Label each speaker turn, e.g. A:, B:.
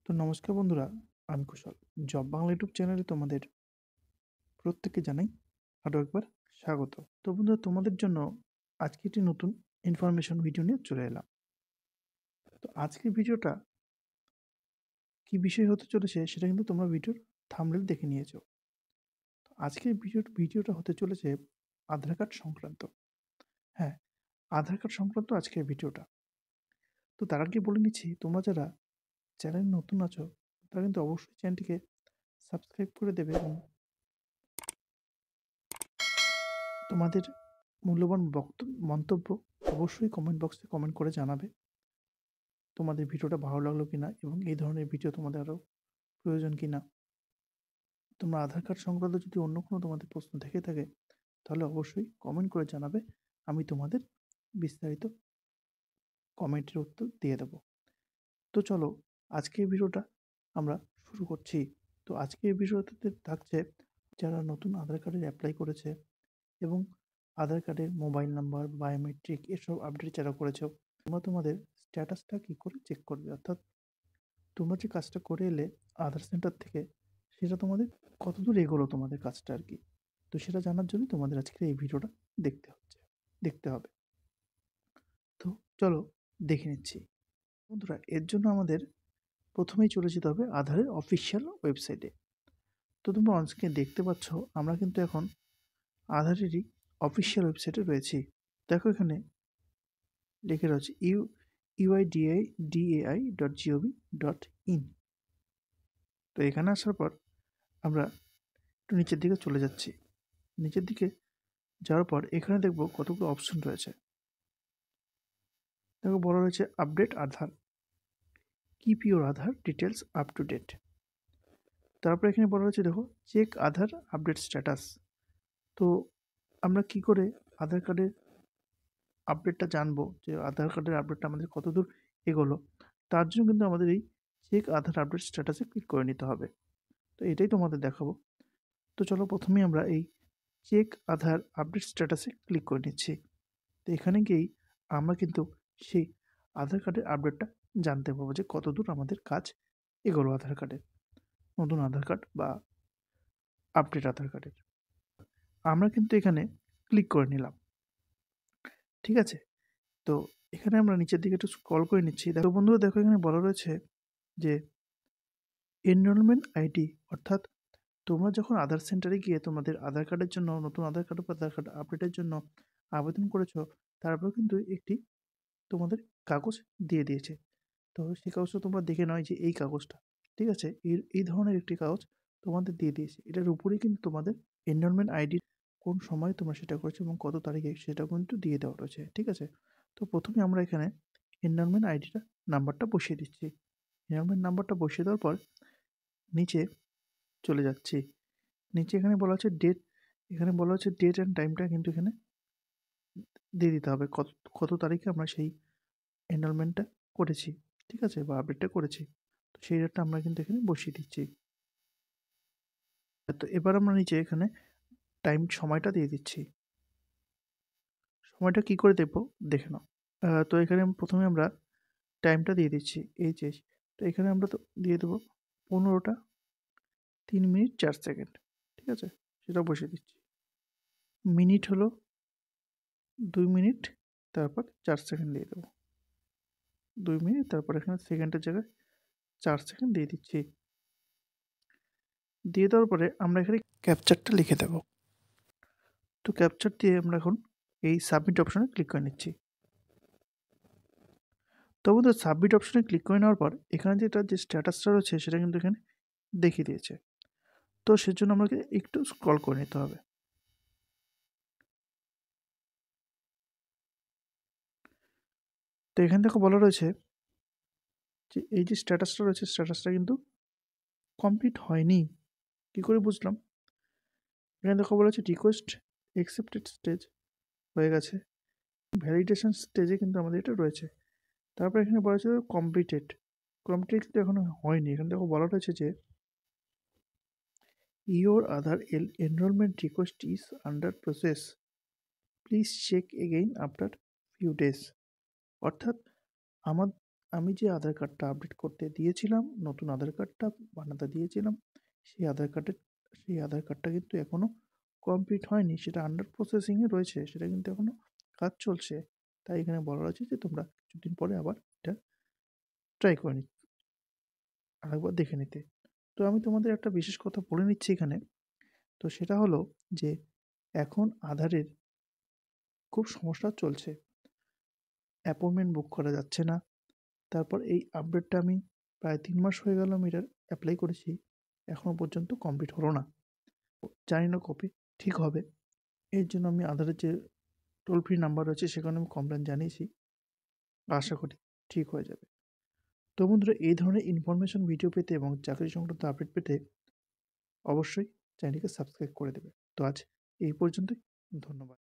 A: তো নমস্কার বন্ধুরা, আমি কুশল। জব বাংলা ইউটিউব চ্যানেলে তোমাদের প্রত্যেককে জানাই আরও একবার স্বাগত। তো বন্ধুরা, তোমাদের জন্য আজকে একটি নতুন ইনফরমেশন ভিডিও নিয়ে চলে এলাম। তো আজকের ভিডিওটা কি বিষয় হতে চলেছে সেটা কিন্তু তোমরা ভিডিওর থাম্বনেল দেখে নিয়েছো। তো আজকের ভিডিওটা হতে চলেছে আধার কার্ড সংক্রান্ত। হ্যাঁ, আধার কার্ড সংক্রান্ত আজকের ভিডিওটা। তো তার আগে বলে নিচ্ছি, তোমরা যারা চ্যানেল নতুন আছো তারা কিন্তু অবশ্যই চ্যানেলটিকে সাবস্ক্রাইব করে দেবে এবং তোমাদের মূল্যবান মন্তব্য অবশ্যই কমেন্ট বক্সে কমেন্ট করে জানাবে তোমাদের ভিডিওটা ভালো লাগলো কিনা এবং এই ধরনের ভিডিও তোমাদের আরও প্রয়োজন কিনা। তোমরা আধার কার্ড সংক্রান্ত যদি অন্য কোনো তোমাদের প্রশ্ন থেকে থাকে তাহলে অবশ্যই কমেন্ট করে জানাবে, আমি তোমাদের বিস্তারিত কমেন্টের উত্তর দিয়ে দেবো। তো চলো আজকের ভিডিওটা আমরা শুরু করছি। তো আজকের ভিডিওতে থাকছে যারা নতুন আধার কার্ডের অ্যাপ্লাই করেছে এবং আধার কার্ডের মোবাইল নাম্বার, বায়োমেট্রিক এসব আপডেট যারা করেছো, তোমরা তোমাদের স্ট্যাটাসটা কী করে চেক করবে, অর্থাৎ তোমরা যে কাজটা করে এলে আধার সেন্টার থেকে সেটা তোমাদের কতদূর এগোলো তোমাদের কাজটা আর কি। তো সেটা জানার জন্যই তোমাদের আজকে এই ভিডিওটা দেখতে হবে। তো চলো দেখে নিচ্ছি। বন্ধুরা, এর জন্য আমাদের প্রথমেই চলে যেতে হবে আধারের অফিসিয়াল ওয়েবসাইটে। তো তোমরা অনস্ক্রিনে দেখতে পাচ্ছ আমরা কিন্তু এখন আধারেরই অফিসিয়াল ওয়েবসাইটে রয়েছি। দেখো এখানে লিখে রয়েছে uidai.gov.in। তো এখানে আসার পর আমরা একটু নিচের দিকে চলে যাচ্ছি। নিচের দিকে যাওয়ার পর এখানে দেখব কতগুলো অপশন রয়েছে। দেখো বলা রয়েছে update Aadhaar, keep your Aadhaar details up to date. তারপর এখানে বলা রয়েছে দেখো চেক আধার আপডেট স্ট্যাটাস। তো আমরা কি করে আধার কার্ডের আপডেটটা জানবো যে আধার কার্ডের আপডেটটা আমাদের কতদূর এগোলো, তার জন্য কিন্তু আমাদের এই চেক আধার আপডেট স্ট্যাটাসে ক্লিক করে নিতে হবে। তো এটাই তোমাদের দেখাবো। তো চলো প্রথমেই আমরা এই চেক আধার আপডেট স্ট্যাটাসে ক্লিক করে নিচ্ছি। তো এখানে গিয়েই আমরা কিন্তু সেই আধার কার্ডের আপডেটটা জানতে পারবো যে কতদূর আমাদের কাজ এগোলো আধার কার্ডের, নতুন আধার কার্ড বা আপডেট আধার কার্ডের। আমরা কিন্তু এখানে ক্লিক করে নিলাম, ঠিক আছে। তো এখানে আমরা নিচের দিকে একটু স্ক্রল করে নিচ্ছি। দেখো বন্ধুরা, দেখো এখানে বলা রয়েছে যে এনরোলমেন্ট আইডি, অর্থাৎ তোমরা যখন আধার সেন্টারে গিয়ে তোমাদের আধার কার্ডের জন্য, নতুন আধার কার্ড বা আধার কার্ড আপডেটের জন্য আবেদন করেছো, তারপর কিন্তু একটি তোমাদের কাগজ দিয়ে দিয়েছে। তো সেই কাগজটা তোমরা দেখে নয় যে এই কাগজটা, ঠিক আছে, এই ধরনের একটি কাগজ তোমাদের দিয়ে দিয়েছে। এটার উপরেই কিন্তু তোমাদের এনরোলমেন্ট আইডি, কোন সময় তোমরা সেটা করেছো এবং কত তারিখে সেটা কিন্তু দিয়ে দেওয়া রয়েছে, ঠিক আছে। তো প্রথমে আমরা এখানে এনরোলমেন্ট আইডিটা নাম্বারটা বসিয়ে দিচ্ছি। এনরোলমেন্ট নাম্বারটা বসিয়ে দেওয়ার পর নিচে চলে যাচ্ছি। নিচে এখানে বলা হচ্ছে ডেট, এখানে বলা হচ্ছে ডেট অ্যান্ড টাইমটা কিন্তু এখানে দিয়ে দিতে হবে, কত কত তারিখে আমরা সেই এনরোলমেন্টটা করেছি, ঠিক আছে, বা আপডেটটা করেছি। তো সেই ডেটটা আমরা কিন্তু এখানে বসিয়ে দিচ্ছি। তো এবার আমরা নিচে এখানে সময়টা দিয়ে দিচ্ছি। সময়টা কি করে দেবো দেখে নাও। তো এখানে প্রথমে আমরা টাইমটা দিয়ে দিচ্ছি এইচএস। তো এখানে আমরা তো দিয়ে দেবো 15টা 3 মিনিট 4 সেকেন্ড, ঠিক আছে, সেটা বসিয়ে দিচ্ছি। মিনিট হলো 2 মিনিট, তারপর 4 সেকেন্ড দিয়ে দেবো। 2 মিনিট, তারপর এখানে সেকেন্ডের জায়গায় 4 সেকেন্ড দিয়ে দিচ্ছি। দিয়ে দেওয়ার পরে আমরা এখানে ক্যাপচারটা লিখে দেবো। তো ক্যাপচার দিয়ে আমরা এখন এই সাবমিট অপশনে ক্লিক করে নিচ্ছি। তো বন্ধুরা, সাবমিট অপশনে ক্লিক করে নেওয়ার পর এখানে যে স্ট্যাটাসটা রয়েছে সেটা কিন্তু এখানে দেখিয়ে দিয়েছে। তো সেজন্য আমাকে একটু স্ক্রল করে নিতে হবে। তো এখান থেকে বলা রয়েছে যে এই যে স্ট্যাটাসটা রয়েছে স্ট্যাটাসটা কিন্তু কমপ্লিট হয়নি। কী করে বুঝলাম? এখানে দেখো বলা হচ্ছে রিকোয়েস্ট অ্যাকসেপ্টেড স্টেজ হয়ে গেছে, ভ্যালিডেশন স্টেজে কিন্তু আমাদের এটা রয়েছে। তারপর এখানে বলা হচ্ছে কমপ্লিটেড, কমপ্লিট কিন্তু এখনো হয়নি। এখানে দেখো বলা রয়েছে যে your Aadhaar enrolment request is under process, please check again after few days. অর্থাৎ আমি যে আধার কার্ডটা আপডেট করতে দিয়েছিলাম, নতুন আধার কার্ডটা বানাতে দিয়েছিলাম, সেই আধার কার্ডটা কিন্তু এখনও কমপ্লিট হয়নি। সেটা আন্ডার প্রসেসিংয়ে রয়েছে। সেটা কিন্তু এখনও কাজ চলছে। তাই এখানে বলা রয়েছে যে তোমরা কিছুদিন পরে আবার এটা ট্রাই করে আরেকবার দেখে নিতে। তো আমি তোমাদের একটা বিশেষ কথা বলে নিচ্ছি এখানে। তো সেটা হলো যে এখন আধারের খুব সমস্যা চলছে। অ্যাপয়েন্টমেন্ট বুক করা যাচ্ছে না। তারপর এই আপডেটটা আমি প্রায় ৩ মাস হয়ে গেল আমি এটার এপ্লাই করেছি। এখনও পর্যন্ত কমপ্লিট হলো না। জানি না কবে ঠিক হবে। এর জন্য আমি আধারের যে টোল ফ্রি নাম্বার রয়েছে সেখানে আমি কমপ্লেন জানিয়েছি। আশা করি ঠিক হয়ে যাবে। তো বন্ধুরা, এই ধরনের ইনফরমেশন ভিডিও পেতে এবং চাকরি সংক্রান্ত আপডেট পেতে অবশ্যই চ্যানেলটিকে সাবস্ক্রাইব করে দেবে। তো আজ এই পর্যন্তই। ধন্যবাদ।